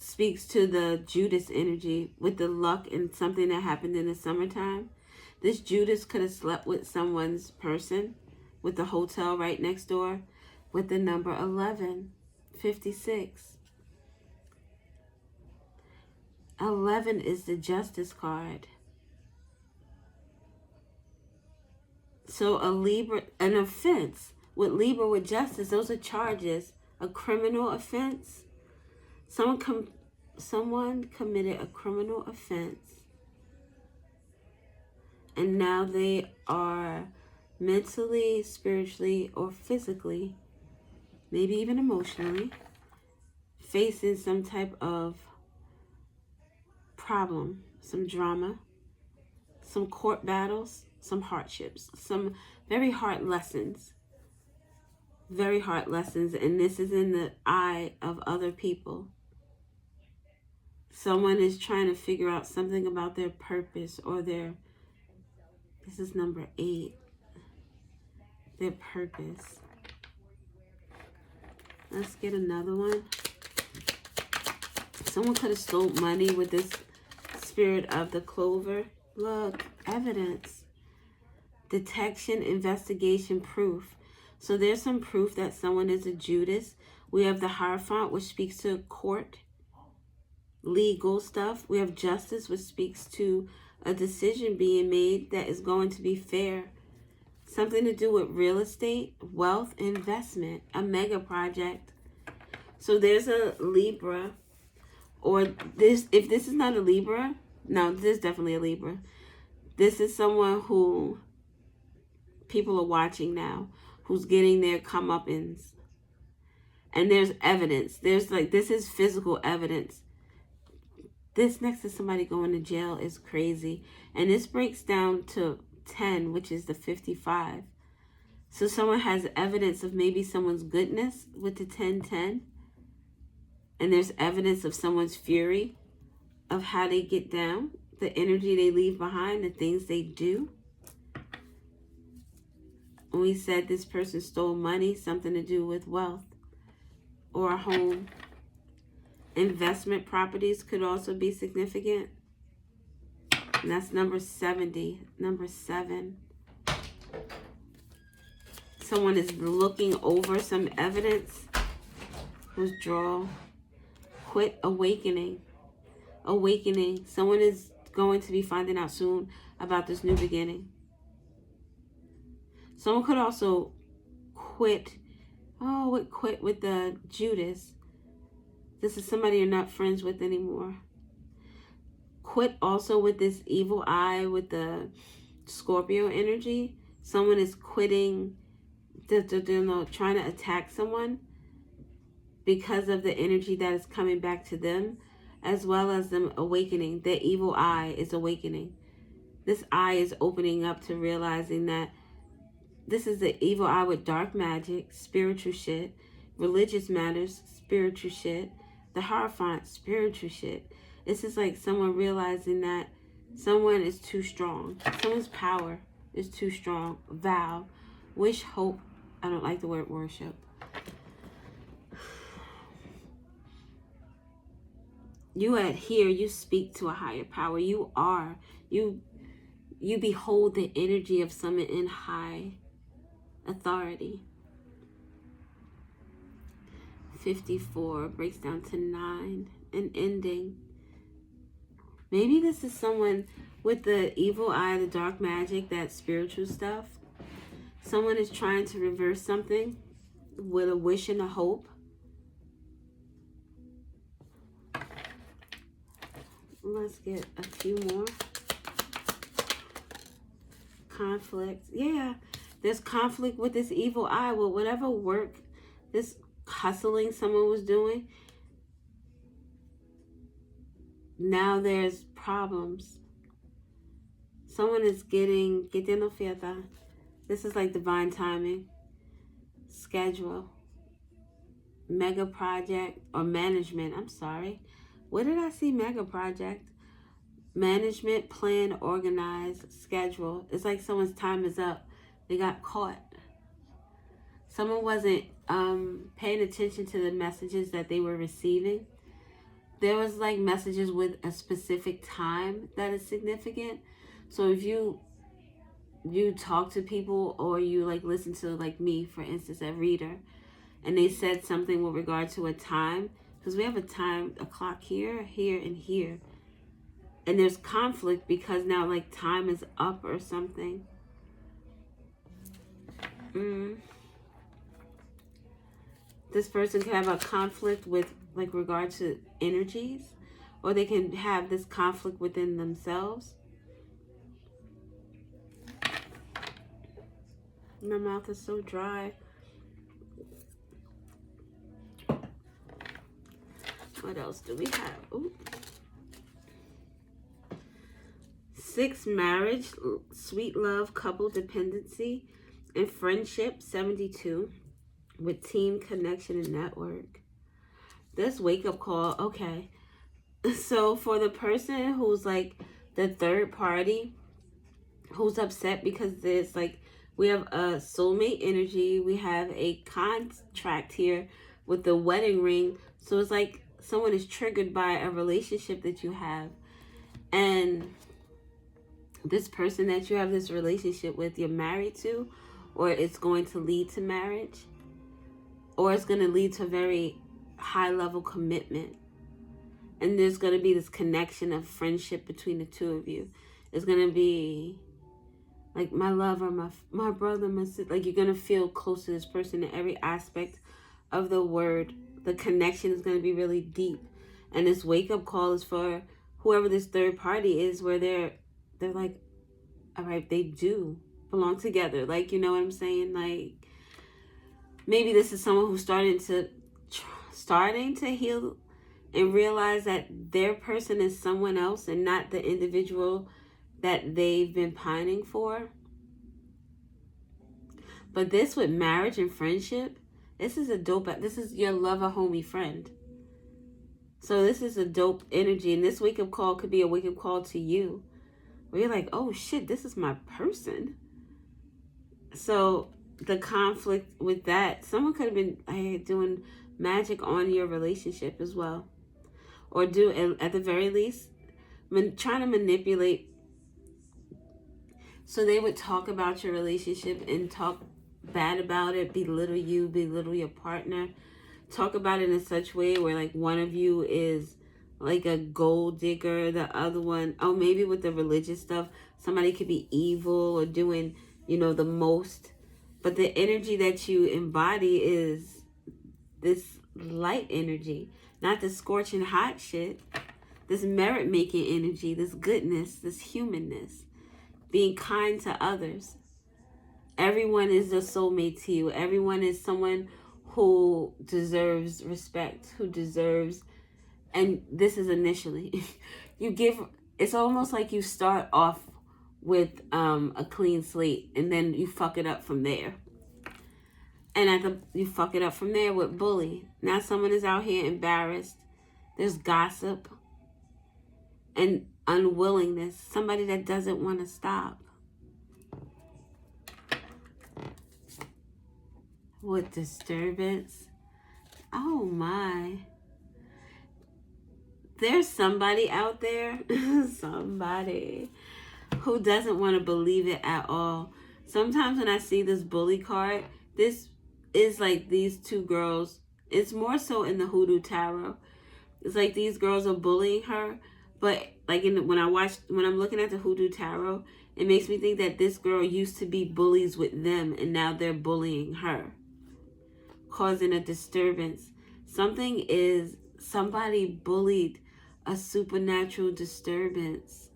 speaks to the Judas energy with the luck and something that happened in the summertime. This Judas could have slept with someone's person with the hotel right next door with the number 1156. 11 is the justice card. So a Libra, an offense with Libra with justice, those are charges. A criminal offense. Someone committed a criminal offense, and now they are mentally, spiritually, or physically, maybe even emotionally, facing some type of problem, some drama, some court battles, some hardships, some very hard lessons. Very hard lessons, and this is in the eye of other people. Someone is trying to figure out something about their purpose or their, this is number 8, their purpose. Let's get another one. Someone could have stole money with this spirit of the clover. Look, evidence, detection, investigation, proof. So there's some proof that someone is a Judas. We have the Hierophant, which speaks to court, legal stuff. We have justice, which speaks to a decision being made that is going to be fair. Something to do with real estate, wealth, investment, a mega project. So there's a Libra, or this, if this is not a Libra, no, this is definitely a Libra. This is someone who people are watching now, who's getting their comeuppance. And there's evidence. There's like, this is physical evidence. This next to somebody going to jail is crazy. And this breaks down to 10, which is the 55. So someone has evidence of maybe someone's goodness with the 1010. And there's evidence of someone's fury, of how they get down, the energy they leave behind, the things they do. We said this person stole money, something to do with wealth or a home. Investment properties could also be significant. And that's number 70, number 7. Someone is looking over some evidence. Withdrawal. Quit, awakening. Awakening. Someone is going to be finding out soon about this new beginning. Someone could also quit. Oh, quit with the Judas. This is somebody you're not friends with anymore. Quit also with this evil eye with the Scorpio energy. Someone is quitting, trying to attack someone because of the energy that is coming back to them, as well as them awakening. Their evil eye is awakening. This eye is opening up to realizing that this is the evil eye with dark magic, spiritual shit, religious matters, spiritual shit, the Hierophant, spiritual shit. This is like someone realizing that someone is too strong. Someone's power is too strong. Vow, wish, hope. I don't like the word worship. You adhere, you speak to a higher power. You are, you behold the energy of someone in high authority. 54 breaks down to 9, an ending. Maybe this is someone with the evil eye, the dark magic, that spiritual stuff. Someone is trying to reverse something with a wish and a hope. Let's get a few more. Conflict. Yeah, there's conflict with this evil eye. Well, whatever work, this hustling someone was doing, now there's problems. Someone is getting fiesta. This is like divine timing, schedule, mega project, or management. I'm sorry. What did I see? Mega project, management, plan, organize, schedule. It's like someone's time is up. They got caught. Someone wasn't paying attention to the messages that they were receiving. There was like messages with a specific time that is significant. So if you talk to people, or you like listen to, like me for instance, a reader, and they said something with regard to a time, because we have a time, a clock here, here, and here, and there's conflict because now like time is up or something. This person can have a conflict with like regard to energies, or they can have this conflict within themselves. My mouth is so dry. What else do we have? Ooh. 6, marriage, sweet love, couple dependency, and friendship, 72, with team, connection, and network. This wake-up call, okay. So for the person who's like the third party, who's upset because there's like, we have a soulmate energy, we have a contract here with the wedding ring. So it's like someone is triggered by a relationship that you have. And this person that you have this relationship with, you're married to, or it's going to lead to marriage, or it's going to lead to a very high level commitment. And there's going to be this connection of friendship between the two of you. It's going to be like my lover, my brother, my sister. Like you're going to feel close to this person in every aspect of the word. The connection is going to be really deep. And this wake-up call is for whoever this third party is, where they're like, all right, they do belong together. Like, you know what I'm saying? Like, maybe this is someone who's starting to heal and realize that their person is someone else and not the individual that they've been pining for. But this with marriage and friendship, this is your lover, homie, friend. So this is a dope energy, and this wake-up call could be a wake-up call to you, where you're like, oh shit, this is my person. So the conflict with that, someone could have been doing magic on your relationship as well, or do at the very least trying to manipulate. So they would talk about your relationship and talk bad about it, belittle you, belittle your partner, talk about it in such a way where like one of you is like a gold digger, the other one, oh, maybe with the religious stuff, somebody could be evil or doing, the most. But the energy that you embody is this light energy, not the scorching hot shit, this merit-making energy, this goodness, this humanness, being kind to others. Everyone is a soulmate to you. Everyone is someone who deserves respect, who deserves, and this is initially, it's almost like you start off with a clean slate, and then you fuck it up from there. And you fuck it up from there with bully. Now someone is out here embarrassed. There's gossip and unwillingness. Somebody that doesn't want to stop. With disturbance. Oh my. There's somebody out there, somebody who doesn't want to believe it at all. Sometimes when I see this bully card, this is like these two girls. It's more so in the Hoodoo Tarot. It's like these girls are bullying her, but like when I'm looking at the Hoodoo Tarot, it makes me think that this girl used to be bullies with them, and now they're bullying her, causing a disturbance. Somebody bullied a supernatural disturbance.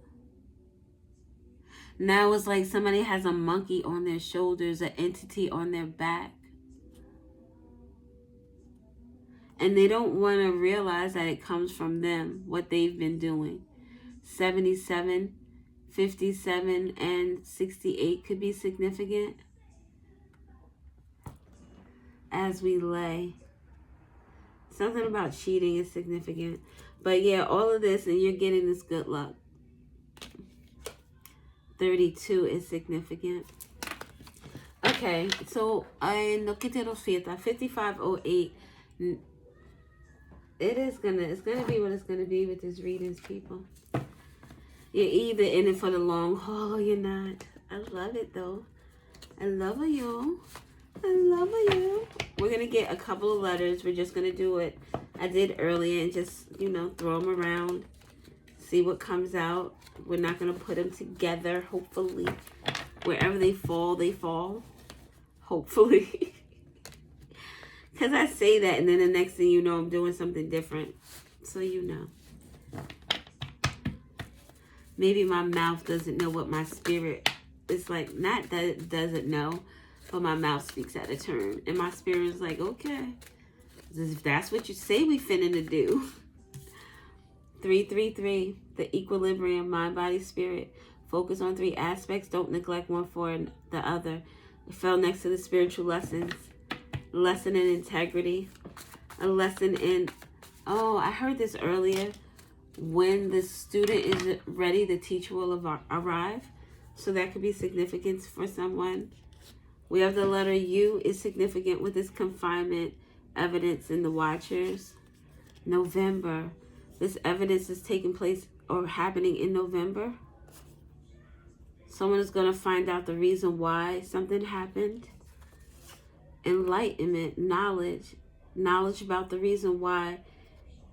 Now it's like somebody has a monkey on their shoulders, an entity on their back. And they don't want to realize that it comes from them, what they've been doing. 77, 57, and 68 could be significant as we lay. Something about cheating is significant. But yeah, all of this, and you're getting this good luck. 32 is significant. Okay, so en lo que te refieres, 5508, it's gonna be what it's gonna be with these readings, people. You're either in it for the long haul or you're not. I love it though. I love you. I love you. We're gonna get a couple of letters. We're just gonna do it. I did earlier and just, throw them around. See what comes out. We're not gonna put them together, hopefully. Wherever they fall, they fall. Hopefully. Because I say that and then the next thing you know, I'm doing something different. So you know. Maybe my mouth doesn't know what my spirit is like. Not that it doesn't know, but my mouth speaks out of turn. And my spirit is like, okay. If that's what you say we finna to do. 333, the equilibrium, mind, body, spirit. Focus on 3 aspects. Don't neglect one for the other. It fell next to the spiritual lessons. Lesson in integrity. A lesson in, I heard this earlier. When the student is ready, the teacher will arrive. So that could be significant for someone. We have the letter U is significant with this confinement evidence in the Watchers. November. This evidence is taking place or happening in November. Someone is going to find out the reason why something happened. Enlightenment, knowledge about the reason why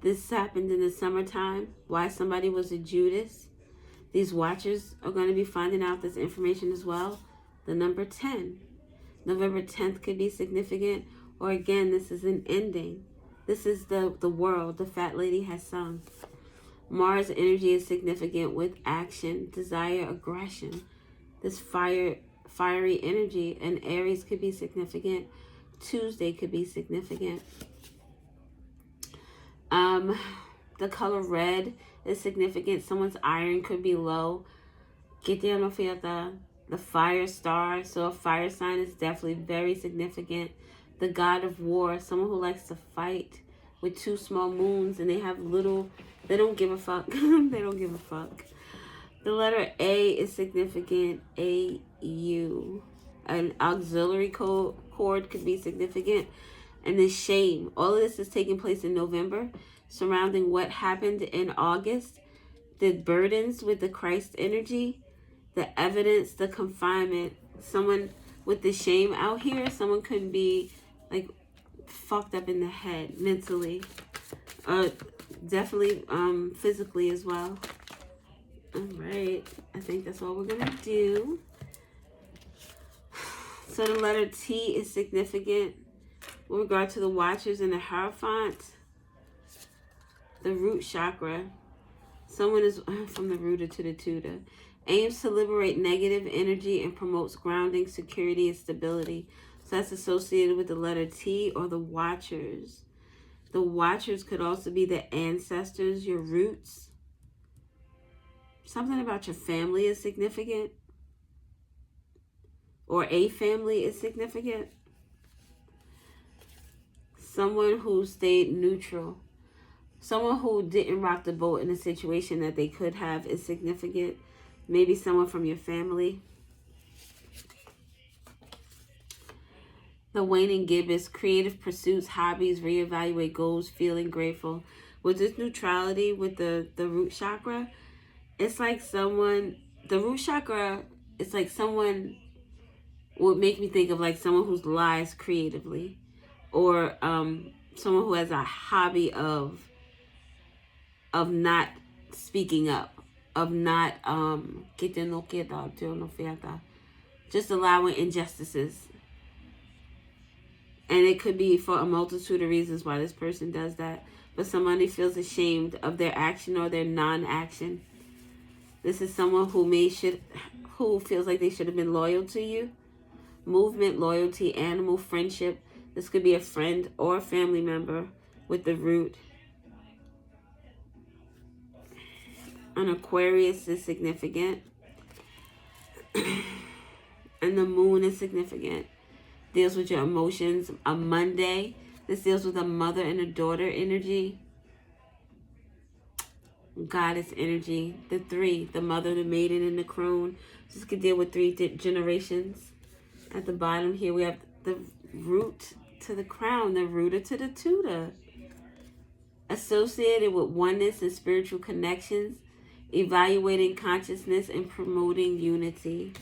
this happened in the summertime, why somebody was a Judas. These Watchers are going to be finding out this information as well. The number 10. November 10th could be significant. Or again, this is an ending. This is the world the fat lady has sung. Mars energy is significant with action, desire, aggression. This fiery energy. And Aries could be significant. Tuesday could be significant. The color red is significant. Someone's iron could be low. The fire star. So a fire sign is definitely very significant. The god of war. Someone who likes to fight with 2 small moons. And they have they don't give a fuck. They don't give a fuck. The letter A is significant. A-U. An auxiliary cord could be significant. And the shame. All of this is taking place in November. Surrounding what happened in August. The burdens with the Christ energy. The evidence, the confinement. Someone with the shame out here. Someone could be like fucked up in the head mentally. Definitely physically as well. All right. I think that's all we're going to do. So the letter T is significant with regard to the Watchers and the Hierophant. The root chakra. Someone is from the rooter to the tutor. Aims to liberate negative energy and promotes grounding, security, and stability. So that's associated with the letter T or the Watchers. The Watchers could also be the ancestors, your roots. Something about your family is significant. Or a family is significant. Someone who stayed neutral. Someone who didn't rock the boat in a situation that they could have is significant. Maybe someone from your family. The waning gibbous, creative pursuits, hobbies, reevaluate goals, feeling grateful. With this neutrality with the root chakra, it's like someone, the root chakra, it's like someone would make me think of like someone who lies creatively. Or someone who has a hobby of not speaking up, of not just allowing injustices. And it could be for a multitude of reasons why this person does that. But somebody feels ashamed of their action or their non-action. This is someone who who feels like they should have been loyal to you. Movement, loyalty, animal, friendship. This could be a friend or a family member. with the root. An Aquarius is significant. And the moon is significant. Deals with your emotions. A Monday, this deals with a mother and a daughter energy. Goddess energy. The 3, the mother, the maiden, and the crone. This could deal with 3 generations. At the bottom here, we have the root to the crown, the rooter to the tutor. Associated with oneness and spiritual connections, evaluating consciousness and promoting unity.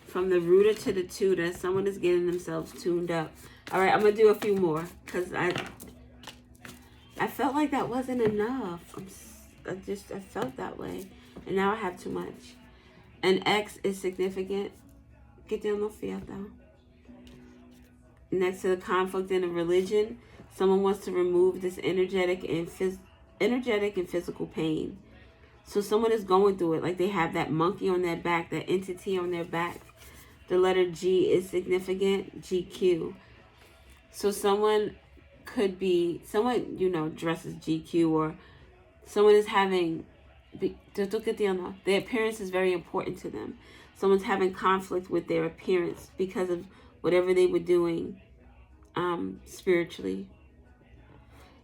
From the rooter to the tutor, someone is getting themselves tuned up. All right, I'm going to do a few more because I felt like that wasn't enough. I felt that way. And now I have too much. An X is significant. Get down, no fear though. Next to the conflict in a religion, someone wants to remove this energetic and physical pain. So someone is going through it, like they have that monkey on their back, that entity on their back. The letter G is significant, GQ. So someone could be, dresses GQ, or someone is having, their appearance is very important to them. Someone's having conflict with their appearance because of whatever they were doing spiritually.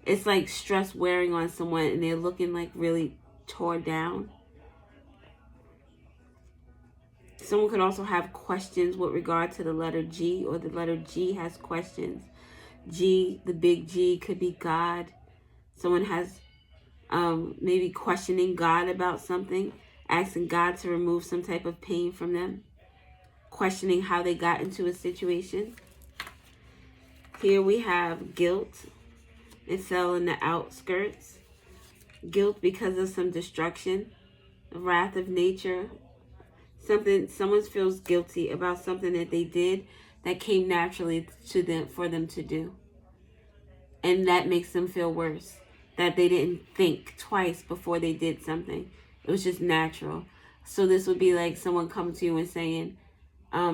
It's like stress wearing on someone and they're looking like really torn down. Someone could also have questions with regard to the letter G, or the letter G has questions. G, the big G, could be God. Someone has maybe questioning God about something, asking God to remove some type of pain from them, questioning how they got into a situation. Here we have guilt. It fell in the outskirts. Guilt because of some destruction, wrath of nature. Someone feels guilty about something that they did that came naturally to them, for them to do. And that makes them feel worse. That they didn't think twice before they did something. It was just natural. So this would be like someone coming to you and saying,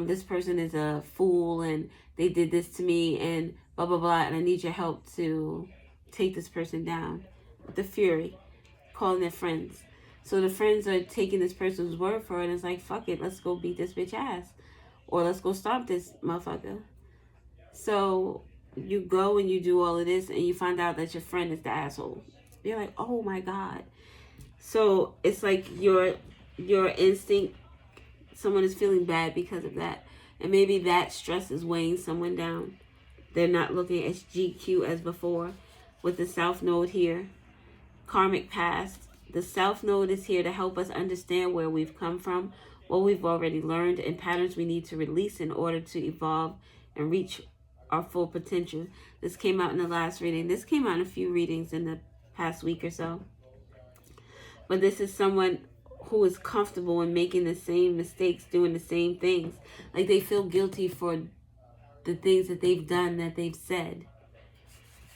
this person is a fool and they did this to me and blah, blah, blah. And I need your help to take this person down. The fury, calling their friends. So the friends are taking this person's word for it and it's like, fuck it, let's go beat this bitch ass. Or let's go stomp this motherfucker. So you go and you do all of this and you find out that your friend is the asshole. You're like, oh my God. So it's like your instinct, someone is feeling bad because of that. And maybe that stress is weighing someone down. They're not looking as GQ as before. With the South Node here, karmic past. The South Node is here to help us understand where we've come from, what we've already learned, and patterns we need to release in order to evolve and reach our full potential. This came out in the last reading. This came out in a few readings in the past week or so. But this is someone who is comfortable in making the same mistakes, doing the same things. Like they feel guilty for the things that they've done, that they've said.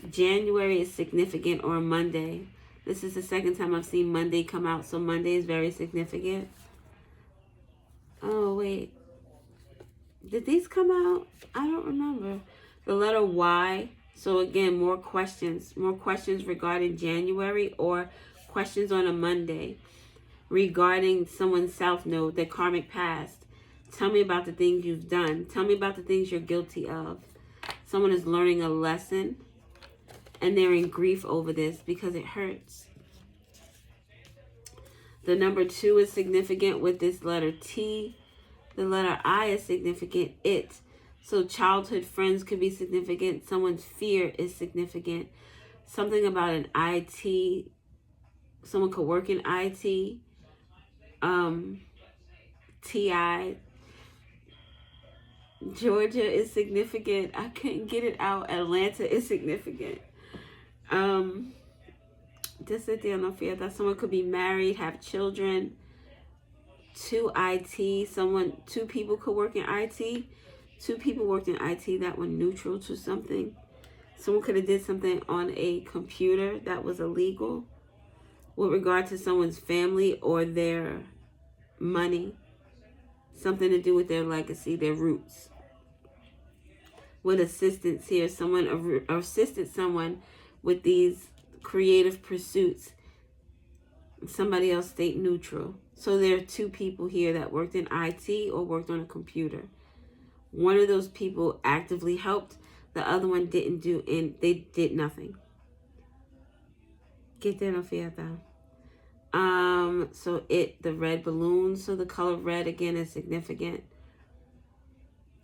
January is significant, or Monday. This is the second time I've seen Monday come out, so Monday is very significant. Oh, wait. Did these come out? I don't remember. The letter Y. So again, more questions regarding January, or questions on a Monday regarding someone's South Node, their karmic past. Tell me about the things you've done. Tell me about the things you're guilty of. Someone is learning a lesson and they're in grief over this because it hurts. The number 2 is significant with this letter T. The letter I is significant, it. So childhood friends could be significant. Someone's fear is significant. Something about an IT. Someone could work in IT. TI. Georgia is significant. I couldn't get it out. Atlanta is significant. Someone could be married, have children. 2 IT. Two people could work in IT. 2 people worked in IT that were neutral to something. Someone could have did something on a computer that was illegal with regard to someone's family or their money. Something to do with their legacy, their roots. With assistance here, someone assisted someone with these creative pursuits. Somebody else stayed neutral. So there are two people here that worked in IT or worked on a computer. One of those people actively helped. The other one didn't do, and they did nothing. Get there, no fiesta. So the red balloon. So the color red again is significant.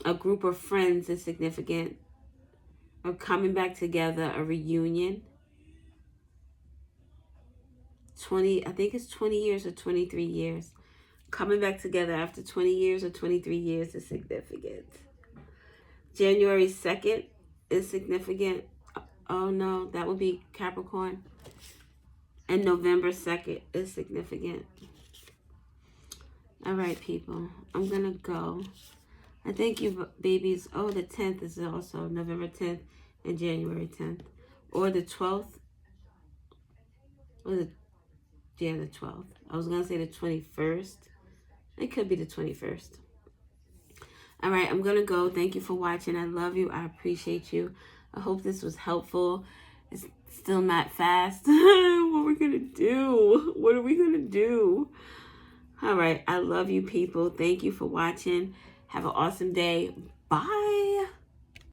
A group of friends is significant. Or coming back together, a reunion. 20, I think it's 20 years or 23 years. Coming back together after 20 years or 23 years is significant. January 2nd is significant. Oh no, that would be Capricorn. And November 2nd is significant. All right, people. I'm going to go. I thank you, babies. Oh, the 10th is also November 10th and January 10th. Or the 12th. Or the 12th. I was going to say the 21st. It could be the 21st. All right, I'm going to go. Thank you for watching. I love you. I appreciate you. I hope this was helpful. It's still not fast. What are we going to do? What are we going to do? All right, I love you, people. Thank you for watching. Have an awesome day. Bye.